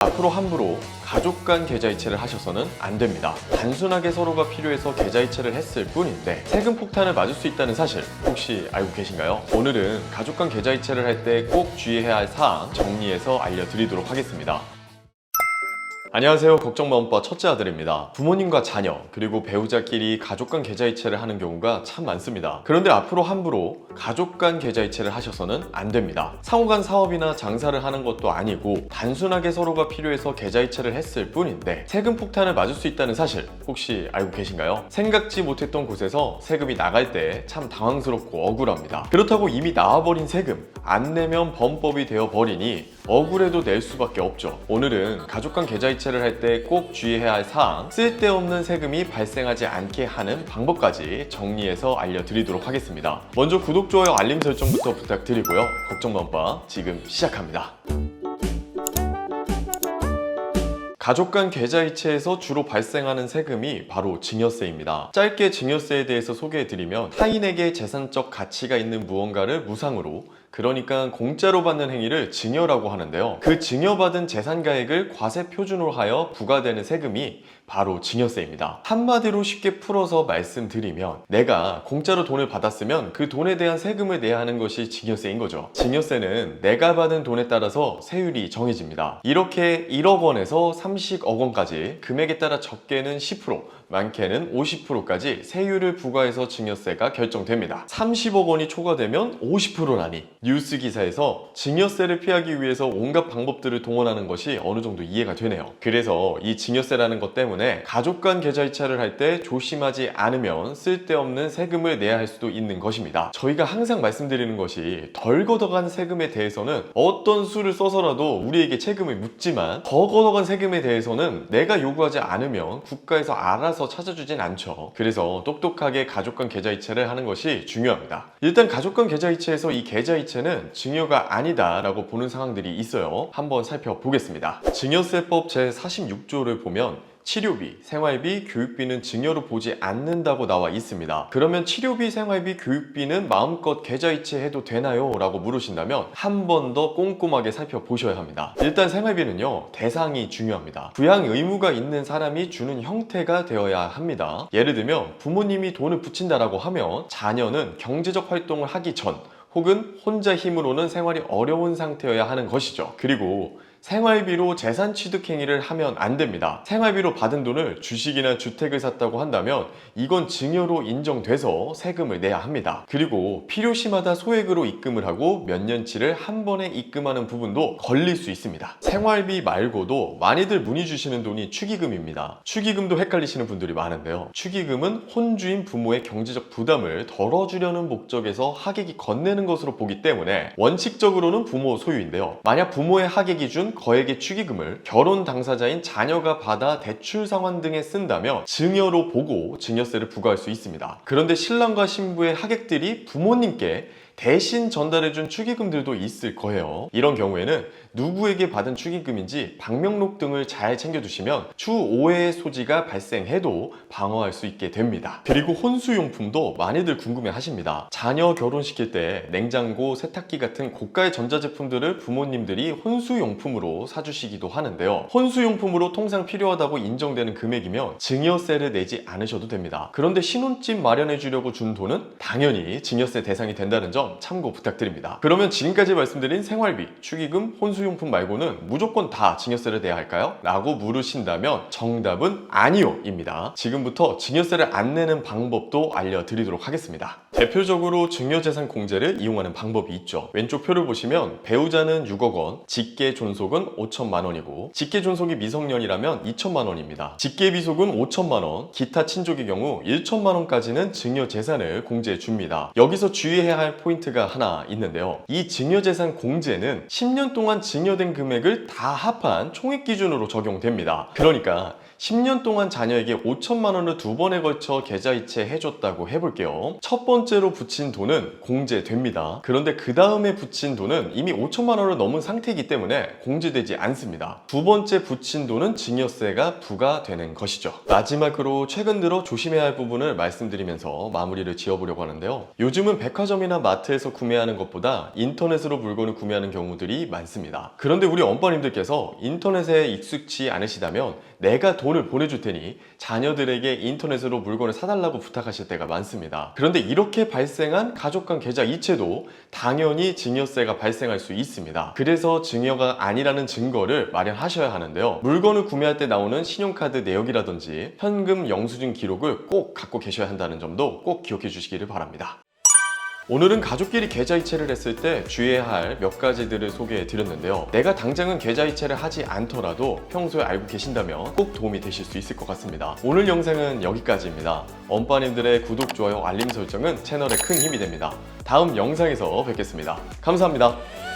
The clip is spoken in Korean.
앞으로 함부로 가족 간 계좌이체를 하셔서는 안 됩니다. 단순하게 서로가 필요해서 계좌이체를 했을 뿐인데 세금 폭탄을 맞을 수 있다는 사실 혹시 알고 계신가요? 오늘은 가족 간 계좌이체를 할 때 꼭 주의해야 할 사항 정리해서 알려드리도록 하겠습니다. 안녕하세요. 걱정마음바 첫째 아들입니다. 부모님과 자녀 그리고 배우자끼리 가족 간 계좌이체를 하는 경우가 참 많습니다. 그런데 앞으로 함부로 가족 간 계좌이체를 하셔서는 안 됩니다. 상호 간 사업이나 장사를 하는 것도 아니고 단순하게 서로가 필요해서 계좌이체를 했을 뿐인데 세금 폭탄을 맞을 수 있다는 사실 혹시 알고 계신가요? 생각지 못했던 곳에서 세금이 나갈 때 참 당황스럽고 억울합니다. 그렇다고 이미 나와버린 세금 안 내면 범법이 되어버리니 억울해도 낼 수밖에 없죠. 오늘은 가족 간 계좌이체를 할 때 꼭 주의해야 할 사항, 쓸데없는 세금이 발생하지 않게 하는 방법까지 정리해서 알려드리도록 하겠습니다. 먼저 구독, 좋아요, 알림 설정부터 부탁드리고요. 걱정마음바 지금 시작합니다. 가족 간 계좌이체에서 주로 발생하는 세금이 바로 증여세입니다. 짧게 증여세에 대해서 소개해드리면 타인에게 재산적 가치가 있는 무언가를 무상으로, 그러니까 공짜로 받는 행위를 증여라고 하는데요. 그 증여받은 재산가액을 과세 표준으로 하여 부과되는 세금이 바로 증여세입니다. 한마디로 쉽게 풀어서 말씀드리면 내가 공짜로 돈을 받았으면 그 돈에 대한 세금을 내야 하는 것이 증여세인 거죠. 증여세는 내가 받은 돈에 따라서 세율이 정해집니다. 이렇게 1억 원에서 30억 원까지 금액에 따라 적게는 10%, 많게는 50%까지 세율을 부과해서 증여세가 결정됩니다. 30억 원이 초과되면 50%라니 뉴스 기사에서 증여세를 피하기 위해서 온갖 방법들을 동원하는 것이 어느 정도 이해가 되네요. 그래서 이 증여세라는 것 때문에 가족 간 계좌이체를 할 때 조심하지 않으면 쓸데없는 세금을 내야 할 수도 있는 것입니다. 저희가 항상 말씀드리는 것이 덜 걷어간 세금에 대해서는 어떤 수를 써서라도 우리에게 세금을 묻지만 더 걷어간 세금에 대해서는 내가 요구하지 않으면 국가에서 알아서 찾아주진 않죠. 그래서 똑똑하게 가족 간 계좌이체를 하는 것이 중요합니다. 일단 가족 간 계좌이체에서 이 계좌이체는 증여가 아니다 라고 보는 상황들이 있어요. 한번 살펴보겠습니다. 증여세법 제46조를 보면 치료비, 생활비, 교육비는 증여로 보지 않는다고 나와 있습니다. 그러면 치료비, 생활비, 교육비는 마음껏 계좌이체해도 되나요? 라고 물으신다면 한 번 더 꼼꼼하게 살펴보셔야 합니다. 일단 생활비는요, 대상이 중요합니다. 부양 의무가 있는 사람이 주는 형태가 되어야 합니다. 예를 들면 부모님이 돈을 붙인다라고 하면 자녀는 경제적 활동을 하기 전 혹은 혼자 힘으로는 생활이 어려운 상태여야 하는 것이죠. 그리고 생활비로 재산 취득 행위를 하면 안 됩니다. 생활비로 받은 돈을 주식이나 주택을 샀다고 한다면 이건 증여로 인정돼서 세금을 내야 합니다. 그리고 필요시마다 소액으로 입금을 하고 몇 년치를 한 번에 입금하는 부분도 걸릴 수 있습니다. 생활비 말고도 많이들 문의 주시는 돈이 축의금입니다. 축의금도 헷갈리시는 분들이 많은데요. 축의금은 혼주인 부모의 경제적 부담을 덜어주려는 목적에서 하객이 건네는 것으로 보기 때문에 원칙적으로는 부모 소유인데요. 만약 부모의 하객이 준 거액의 축의금을 결혼 당사자인 자녀가 받아 대출 상환 등에 쓴다면 증여로 보고 증여세를 부과할 수 있습니다. 그런데 신랑과 신부의 하객들이 부모님께 대신 전달해준 축의금들도 있을 거예요. 이런 경우에는 누구에게 받은 축의금인지 방명록 등을 잘 챙겨두시면 추후 오해의 소지가 발생해도 방어할 수 있게 됩니다. 그리고 혼수용품도 많이들 궁금해 하십니다. 자녀 결혼시킬 때 냉장고, 세탁기 같은 고가의 전자제품들을 부모님들이 혼수용품으로 사주시기도 하는데요. 혼수용품으로 통상 필요하다고 인정되는 금액이면 증여세를 내지 않으셔도 됩니다. 그런데 신혼집 마련해 주려고 준 돈은 당연히 증여세 대상이 된다는 점 참고 부탁드립니다. 그러면 지금까지 말씀드린 생활비, 축의금, 혼수용품 말고는 무조건 다 증여세를 내야 할까요? 라고 물으신다면 정답은 아니요 입니다. 지금부터 증여세를 안 내는 방법도 알려드리도록 하겠습니다. 대표적으로 증여재산 공제를 이용하는 방법이 있죠. 왼쪽 표를 보시면 배우자는 6억 원, 직계존속은 5천만 원이고 직계존속이 미성년이라면 2천만 원입니다. 직계비속은 5천만 원, 기타 친족의 경우 1천만 원까지는 증여재산을 공제해 줍니다. 여기서 주의해야 할 포인트가 하나 있는데요. 이 증여재산 공제는 10년 동안 증여된 금액을 다 합한 총액 기준으로 적용됩니다. 그러니까 10년 동안 자녀에게 5천만 원을 두 번에 걸쳐 계좌이체 해줬다고 해볼게요. 첫 번째 번째로 붙인 돈은 공제됩니다. 그런데 그 다음에 붙인 돈은 이미 5천만 원을 넘은 상태이기 때문에 공제되지 않습니다. 두 번째 붙인 돈은 증여세가 부과되는 것이죠. 마지막으로 최근 들어 조심해야 할 부분을 말씀드리면서 마무리를 지어보려고 하는데요. 요즘은 백화점이나 마트에서 구매하는 것보다 인터넷으로 물건을 구매하는 경우들이 많습니다. 그런데 우리 엄빠님들께서 인터넷에 익숙치 않으시다면 내가 돈을 보내줄 테니 자녀들에게 인터넷으로 물건을 사달라고 부탁하실 때가 많습니다. 그런데 이렇게 발생한 가족 간 계좌 이체도 당연히 증여세가 발생할 수 있습니다. 그래서 증여가 아니라는 증거를 마련하셔야 하는데요. 물건을 구매할 때 나오는 신용카드 내역이라든지 현금 영수증 기록을 꼭 갖고 계셔야 한다는 점도 꼭 기억해 주시기를 바랍니다. 오늘은 가족끼리 계좌이체를 했을 때 주의해야 할 몇 가지들을 소개해 드렸는데요. 내가 당장은 계좌이체를 하지 않더라도 평소에 알고 계신다면 꼭 도움이 되실 수 있을 것 같습니다. 오늘 영상은 여기까지입니다. 엄빠님들의 구독, 좋아요, 알림 설정은 채널에 큰 힘이 됩니다. 다음 영상에서 뵙겠습니다. 감사합니다.